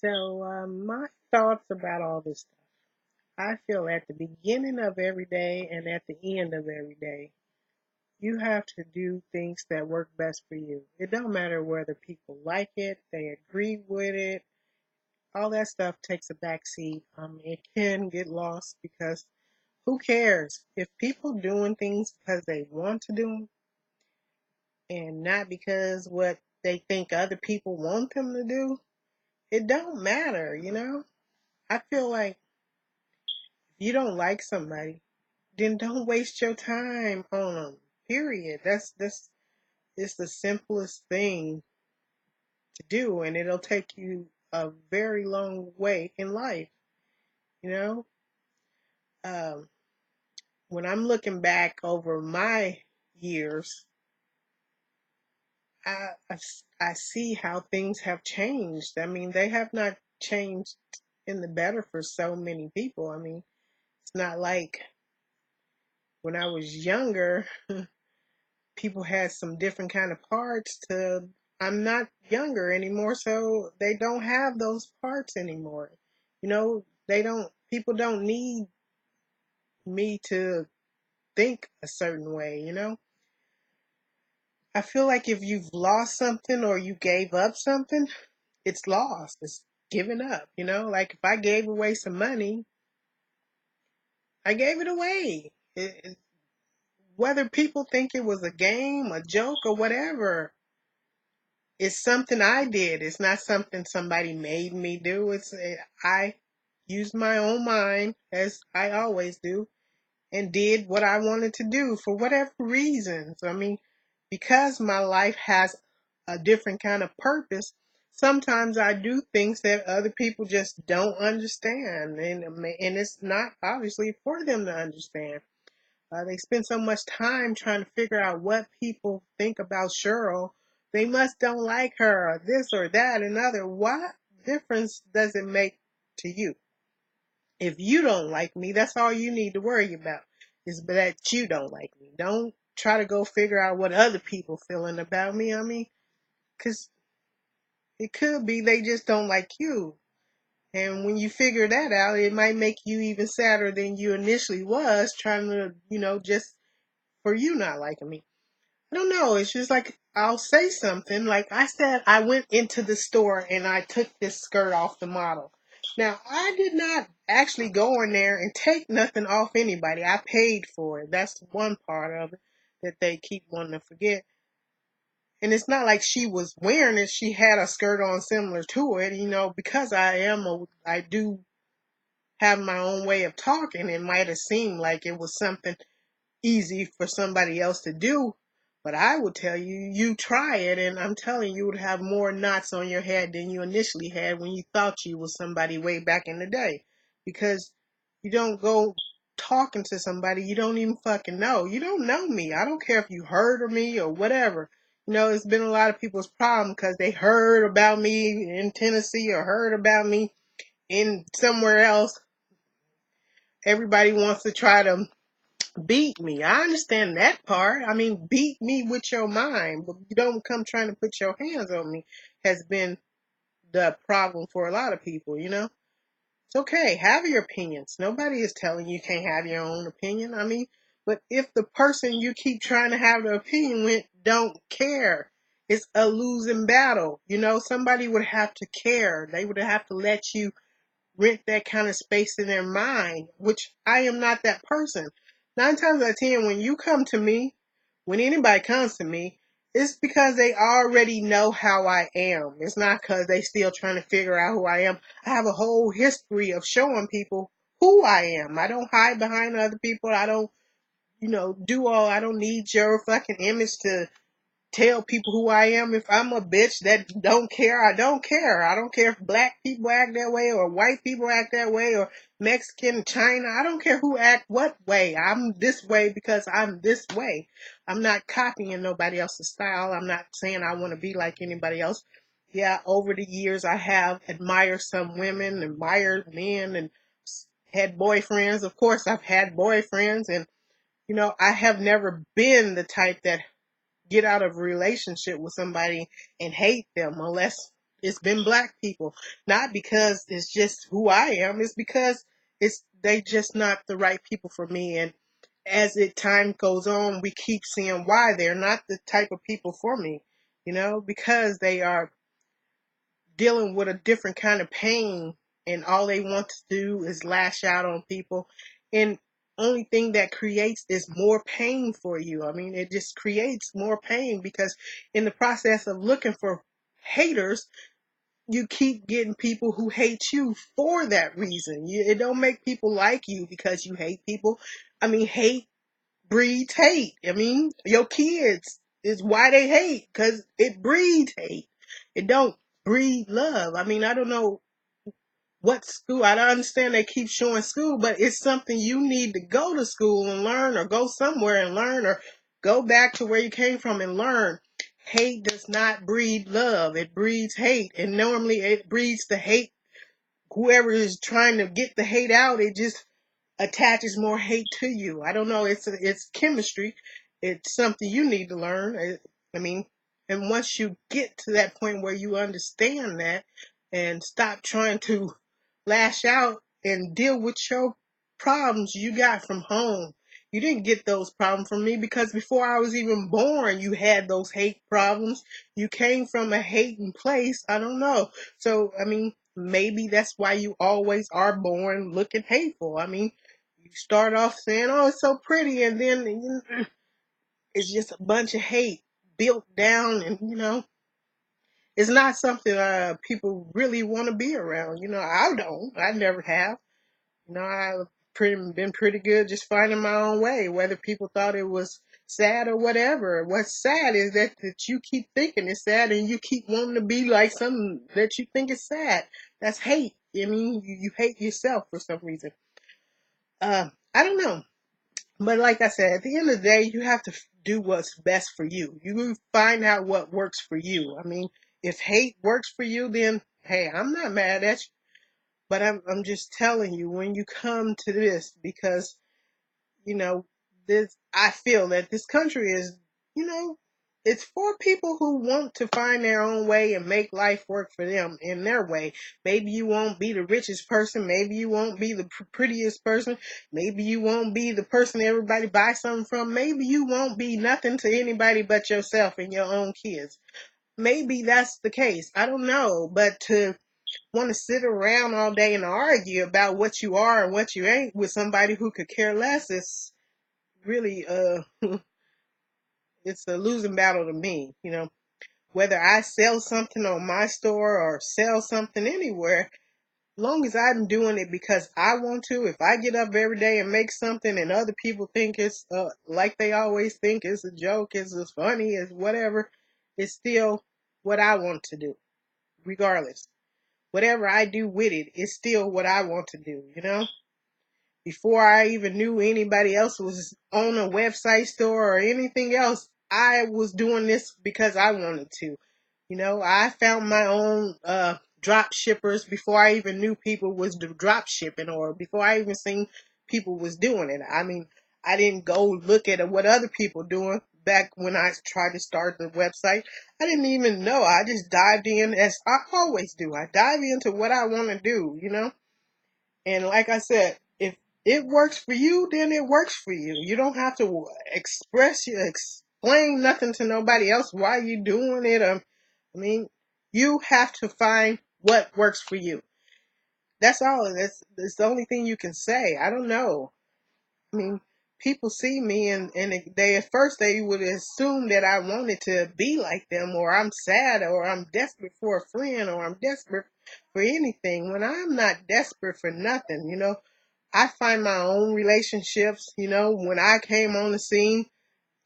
My thoughts about all this stuff. I feel at the beginning of every day and at the end of every day, you have to do things that work best for you. It don't matter whether people like it, they agree with it, all that stuff takes a backseat. It can get lost because who cares? If people doing things because they want to do them and not because what they think other people want them to do, it don't matter. I feel like if you don't like somebody, then don't waste your time on them. Period. That's it's the simplest thing to do, and it'll take you a very long way in life. You know, um, when I'm looking back over my years, I see how things have changed. I mean, they have not changed in the better for so many people. I mean, it's not like when I was younger people had some different kind of parts to I'm not younger anymore, so they don't have those parts anymore. They don't people don't need me to think a certain way. I feel like if you've lost something or you gave up something, it's lost. It's given up. Like if I gave away some money, I gave it away. Whether people think it was a game, a joke, or whatever, it's something I did. It's not something somebody made me do. I used my own mind, as I always do, and did what I wanted to do for whatever reasons. I mean, because my life has a different kind of purpose, sometimes I do things that other people just don't understand, and it's not obviously for them to understand. They spend so much time trying to figure out what people think about Cheryl. They must don't like her, or this or that, and other. What difference does it make to you? If you don't like me, that's all you need to worry about is that you don't like me. Don't try to go figure out what other people feeling about me. I mean, because it could be they just don't like you. And when you figure that out, it might make you even sadder than you initially was trying to, just for you not liking me. I don't know. It's just like I'll say something. Like I said, I went into the store and I took this skirt off the model. Now, I did not actually go in there and take nothing off anybody. I paid for it. That's one part of it that they keep wanting to forget. And it's not like she was wearing it. She had a skirt on similar to it, because I do have my own way of talking. It might have seemed like it was something easy for somebody else to do. But I would tell you, you try it, and I'm telling you would have more knots on your head than you initially had when you thought you was somebody way back in the day. Because you don't go talking to somebody you don't even fucking know. You don't know me. I don't care if you heard of me or whatever. It's been a lot of people's problem because they heard about me in Tennessee or heard about me in somewhere else. Everybody wants to try to beat me. I understand that part. I mean, beat me with your mind, but you don't come trying to put your hands on me has been the problem for a lot of people. It's okay. Have your opinions. Nobody is telling you can't have your own opinion. I mean, but if the person you keep trying to have the opinion with don't care, it's a losing battle. Somebody would have to care. They would have to let you rent that kind of space in their mind, which I am not that person. 9 times out of 10, when you come to me, when anybody comes to me, it's because they already know how I am. It's not because they still trying to figure out who I am. I have a whole history of showing people who I am. I don't hide behind other people. I don't, I don't need your fucking image to tell people who I am. If I'm a bitch that don't care, I don't care. I don't care if black people act that way or white people act that way or Mexican, China. I don't care who act what way. I'm this way because I'm this way. I'm not copying nobody else's style. I'm not saying I want to be like anybody else. Yeah, over the years I have admired some women, admired men, and had boyfriends. Of course, I've had boyfriends, and I have never been the type that get out of a relationship with somebody and hate them unless it's been black people. Not because it's just who I am, it's because they just not the right people for me. And as it time goes on, we keep seeing why they're not the type of people for me, because they are dealing with a different kind of pain, and all they want to do is lash out on people. And only thing that creates is more pain for you. I mean, it just creates more pain, because in the process of looking for haters, you keep getting people who hate you for that reason. It don't make people like you because you hate people. I mean, hate breeds hate. I mean, your kids is why they hate, because it breeds hate. It don't breed love. I mean, I don't know what school. I don't understand they keep showing school, but it's something you need to go to school and learn, or go somewhere and learn, or go back to where you came from and learn. Hate does not breed love. It breeds hate. And normally it breeds the hate. Whoever is trying to get the hate out, it just attaches more hate to you. I don't know. It's chemistry. It's something you need to learn. I mean, and once you get to that point where you understand that and stop trying to lash out and deal with your problems you got from home. You didn't get those problems from me, because before I was even born, you had those hate problems. You came from a hating place. I don't know. So, I mean, maybe that's why you always are born looking hateful. I mean, you start off saying, "Oh, it's so pretty," and then it's just a bunch of hate built down, and it's not something people really want to be around. I don't. I never have. I've been pretty good just finding my own way, whether people thought it was sad or whatever. What's sad is that you keep thinking it's sad, and you keep wanting to be like something that you think is sad. That's hate. I mean, you hate yourself for some reason. I don't know. But like I said, at the end of the day, you have to do what's best for you. You find out what works for you. I mean, if hate works for you, then hey, I'm not mad at you. But I'm just telling you, when you come to this, because you know this, I feel that this country is, you know, it's for people who want to find their own way and make life work for them in their way. Maybe you won't be the richest person, maybe you won't be the prettiest person, maybe you won't be the person everybody buys something from, maybe you won't be nothing to anybody but yourself and your own kids. Maybe that's the case, I don't know. But to want to sit around all day and argue about what you are and what you ain't with somebody who could care less is really it's a losing battle to me. Whether I sell something on my store or sell something anywhere, long as I'm doing it because I want to. If I get up every day and make something and other people think it's like they always think it's a joke, it's as funny as whatever, it's still what I want to do regardless. Whatever I do with it is still what I want to do. Before I even knew anybody else was on a website store or anything else, I was doing this because I wanted to. I found my own drop shippers before I even knew people was drop shipping, or before I even seen people was doing it. I mean, I didn't go look at what other people doing back when I tried to start the website. I didn't even know. I just dived in as I always do. I dive into what I want to do. And like I said, if it works for you, then it works for you. You don't have to explain nothing to nobody else why you doing it. I mean, you have to find what works for you. That's all. That's the only thing you can say. I don't know. I mean, people see me, and they at first they would assume that I wanted to be like them, or I'm sad, or I'm desperate for a friend, or I'm desperate for anything, when I'm not desperate for nothing. I find my own relationships. When I came on the scene,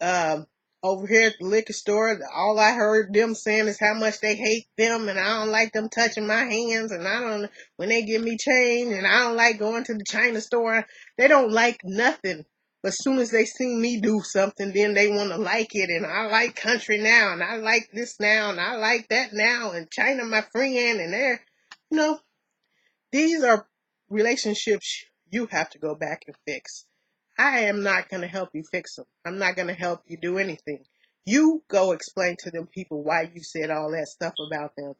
um, over here at the liquor store, all I heard them saying is how much they hate them, and I don't like them touching my hands, and I don't when they give me change, and I don't like going to the China store. They don't like nothing. But as soon as they see me do something, then they want to like it, and I like country now, and I like this now, and I like that now, and China my friend, and you know, these are relationships you have to go back and fix. I am not going to help you fix them. I'm not going to help you do anything. You go explain to them people why you said all that stuff about them.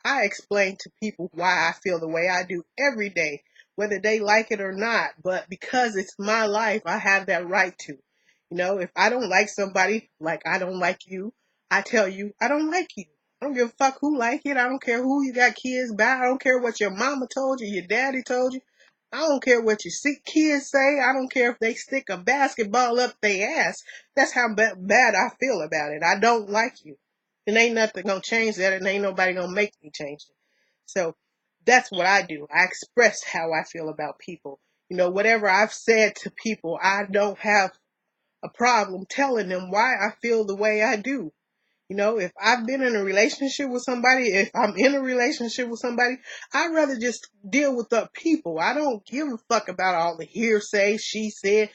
I explain to people why I feel the way I do every day, whether they like it or not. But because it's my life, I have that right to. If I don't like somebody, like I don't like you, I tell you I don't like you. I don't give a fuck who like it. I don't care who you got kids by. I don't care what your mama told you, your daddy told you. I don't care what your kids say. I don't care if they stick a basketball up their ass. That's how bad I feel about it. I don't like you. And ain't nothing gonna change that, and ain't nobody gonna make me change it. So that's what I do. I express how I feel about people. Whatever I've said to people, I don't have a problem telling them why I feel the way I do. If I've been in a relationship with somebody, if I'm in a relationship with somebody, I'd rather just deal with the people. I don't give a fuck about all the hearsay, she said.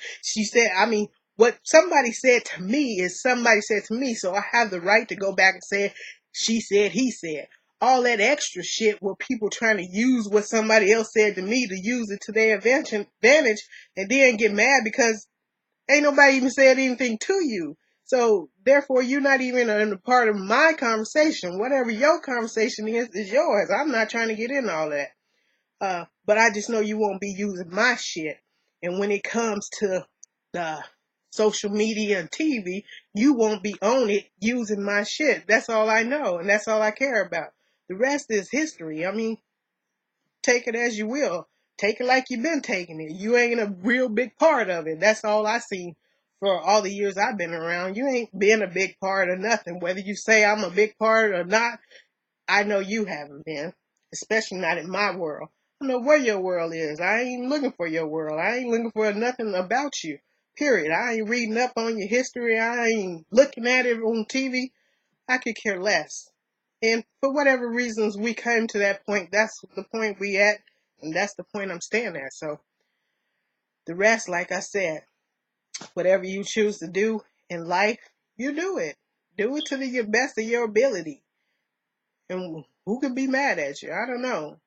I mean, what somebody said to me is somebody said to me, so I have the right to go back and say, she said, he said. All that extra shit where people trying to use what somebody else said to me to use it to their advantage and then get mad because ain't nobody even said anything to you. So therefore, you're not even a part of my conversation. Whatever your conversation is yours. I'm not trying to get into all that. But I just know you won't be using my shit. And when it comes to the social media and TV, you won't be on it using my shit. That's all I know, and that's all I care about. The rest is history. I mean, take it as you will. Take it like you've been taking it. You ain't a real big part of it. That's all I see for all the years I've been around. You ain't been a big part of nothing. Whether you say I'm a big part or not, I know you haven't been. Especially not in my world. I don't know where your world is. I ain't looking for your world. I ain't looking for nothing about you. Period. I ain't reading up on your history. I ain't looking at it on TV. I could care less. And for whatever reasons we came to that point, that's the point we at, and that's the point I'm staying at. So the rest, like I said, whatever you choose to do in life, you do it. Do it to the best of your ability. And who can be mad at you? I don't know.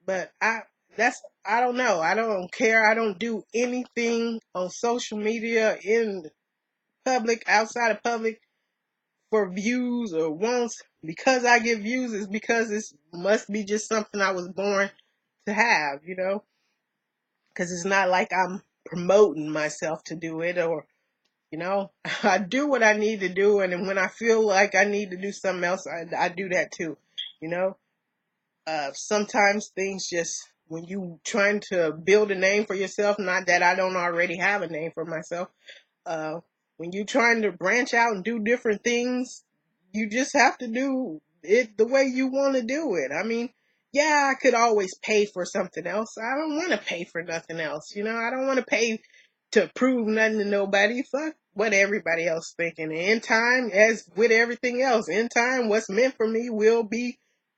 But I don't know. I don't care. I don't do anything on social media, in public, outside of public, for views or wants. Because I get views is because it must be just something I was born to have, because it's not like I'm promoting myself to do it, or I do what I need to do, and then when I feel like I need to do something else, I do that too. you know Sometimes things just, when you trying to build a name for yourself, not that I don't already have a name for myself, uh, when you're trying to branch out and do different things, you just have to do it the way you want to do it. I mean, yeah, I could always pay for something else. I don't want to pay for nothing else. I don't want to pay to prove nothing to nobody. Fuck what everybody else thinking. In time, as with everything else, in time, what's meant for me will be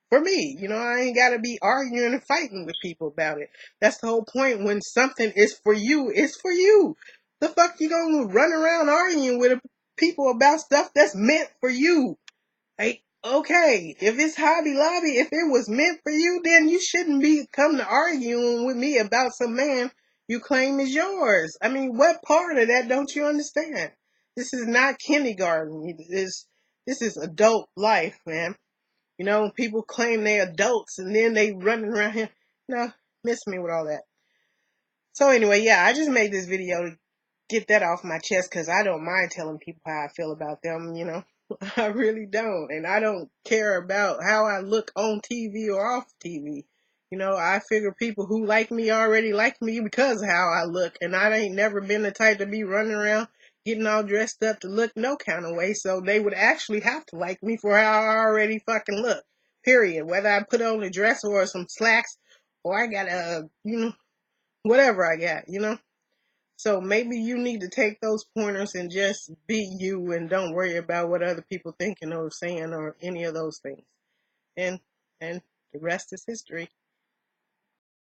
for me. I ain't got to be arguing and fighting with people about it. That's the whole point. When something is for you, it's for you. The fuck you gonna run around arguing with people about stuff that's meant for you? Like, okay, if it's Hobby Lobby, if it was meant for you, then you shouldn't be coming to arguing with me about some man you claim is yours. I mean, what part of that don't you understand? This is not kindergarten. This is adult life, man. People claim they're adults and then they running around here. No, miss me with all that. So anyway, yeah, I just made this video to get that off my chest because I don't mind telling people how I feel about them. I really don't. And I don't care about how I look on TV or off TV. I figure people who like me already like me because of how I look. And I ain't never been the type to be running around getting all dressed up to look no kind of way. So they would actually have to like me for how I already fucking look. Period. Whether I put on a dress or some slacks or I got whatever I got. So maybe you need to take those pointers and just be you and don't worry about what other people thinking or saying or any of those things. And the rest is history.